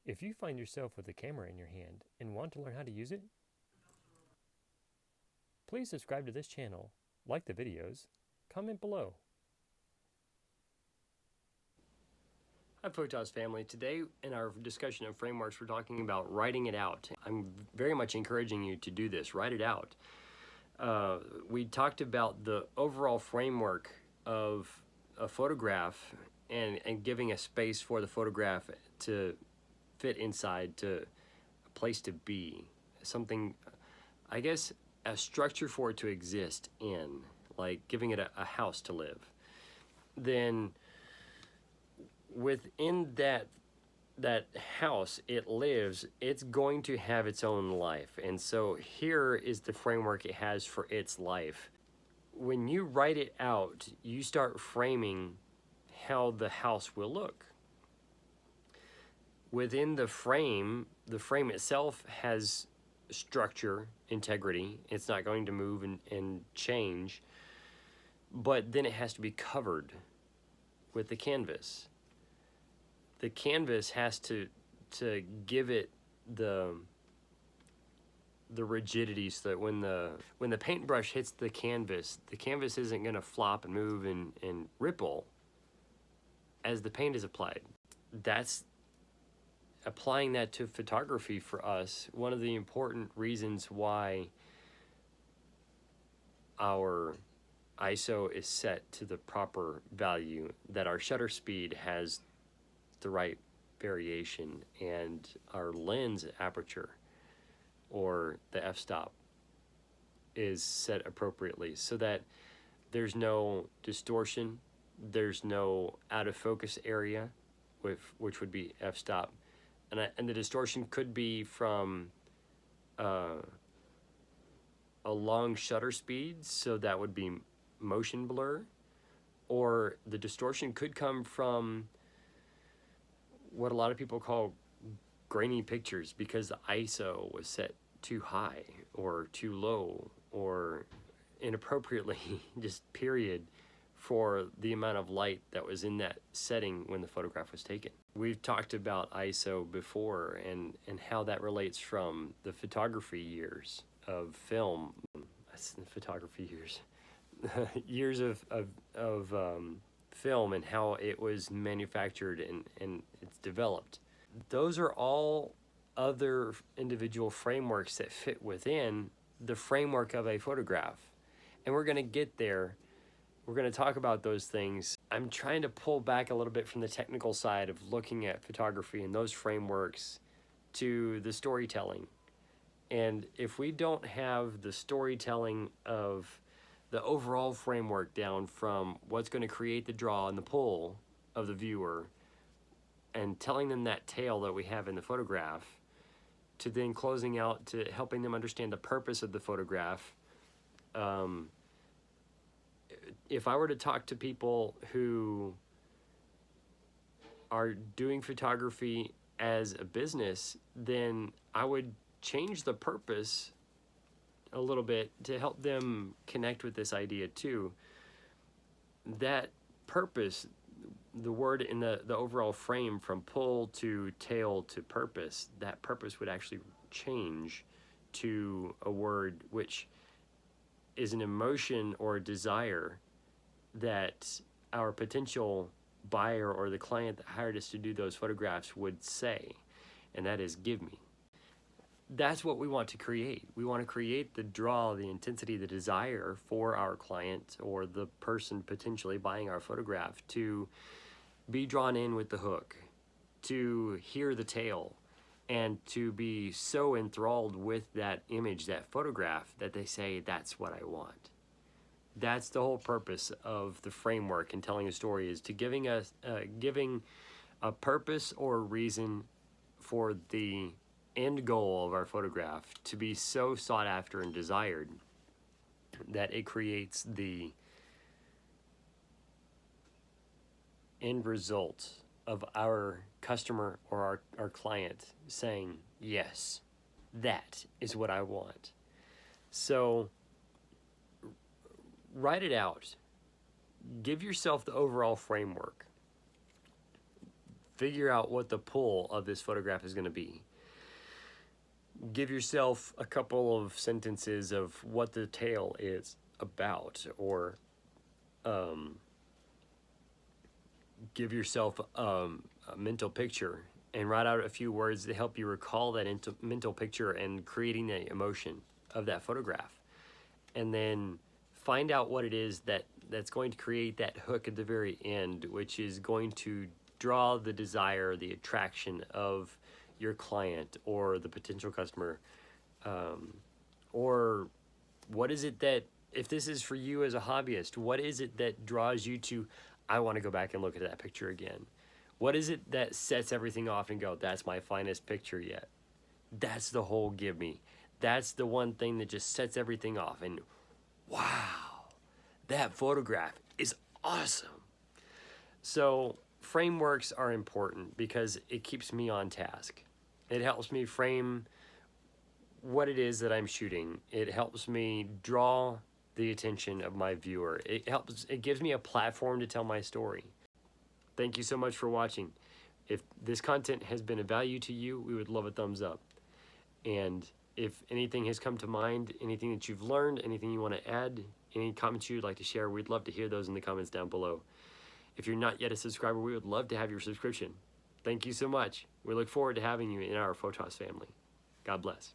If you find yourself with a camera in your hand and want to learn how to use it, please subscribe to this channel, like the videos, comment below. Hi Photos family. Today in our discussion of frameworks we're talking about writing it out. I'm very much encouraging you to do this, write it out. We talked about the overall framework of a photograph and giving a space for the photograph to fit inside, to a place to be, something, I guess, a structure for it to exist in, like giving it a house to live. Then within that house it lives, it's going to have its own life. And so here is the framework it has for its life. When you write it out, you start framing how the house will look. Within the frame itself has structure, integrity. It's not going to move and change, but then it has to be covered with the canvas. The canvas has to give it the rigidity, so that when the paintbrush hits the canvas isn't going to flop and move and ripple as the paint is applied. That's applying that to photography for us. One of the important reasons why our ISO is set to the proper value, that our shutter speed has the right variation, and our lens aperture, or the f-stop, is set appropriately, so that there's no distortion, there's no out of focus area, which would be f-stop, and the distortion could be from a long shutter speed, so that would be motion blur, or the distortion could come from what a lot of people call grainy pictures, because the ISO was set too high or too low or inappropriately, just period, for the amount of light that was in that setting when the photograph was taken. We've talked about ISO before and how that relates from the photography years of film. Photography years. Years of film, and how it was manufactured and it's developed. Those are all other individual frameworks that fit within the framework of a photograph. And we're going to get there. We're going to talk about those things. I'm trying to pull back a little bit from the technical side of looking at photography and those frameworks to the storytelling. And if we don't have the storytelling of the overall framework down, from what's going to create the draw and the pull of the viewer, and telling them that tale that we have in the photograph, to then closing out to helping them understand the purpose of the photograph. If I were to talk to people who are doing photography as a business, then I would change the purpose a little bit to help them connect with this idea too. That purpose, the word in the overall frame, from pull to tail to purpose, that purpose would actually change to a word which is an emotion or a desire that our potential buyer or the client that hired us to do those photographs would say, and that is, give me. That's what we want to create. We want to create the draw, the intensity, the desire for our client or the person potentially buying our photograph to be drawn in with the hook, to hear the tale, and to be so enthralled with that image, that photograph, that they say, that's what I want. That's the whole purpose of the framework and telling a story, is to giving a purpose or a reason for the end goal of our photograph to be so sought after and desired that it creates the end result of our customer or our client saying, yes, that is what I want. So write it out. Give yourself the overall framework. figure out what the pull of this photograph is going to be. Give yourself a couple of sentences of what the tale is about, or give yourself a mental picture and write out a few words to help you recall that mental picture and creating the emotion of that photograph. And then find out what it is that's going to create that hook at the very end, which is going to draw the desire, the attraction of your client or the potential customer. Or what is it that, if this is for you as a hobbyist, what is it that draws you to, I want to go back and look at that picture again? What is it that sets everything off and go, that's my finest picture yet? That's the whole give me. That's the one thing that just sets everything off. And wow, that photograph is awesome. So frameworks are important because it keeps me on task. It helps me frame what it is that I'm shooting. It helps me draw the attention of my viewer. It gives me a platform to tell my story. Thank you so much for watching. If this content has been of value to you, we would love a thumbs up. And if anything has come to mind, anything that you've learned, anything you want to add, any comments you'd like to share, we'd love to hear those in the comments down below. If you're not yet a subscriber, we would love to have your subscription. Thank you so much. We look forward to having you in our Photos family. God bless.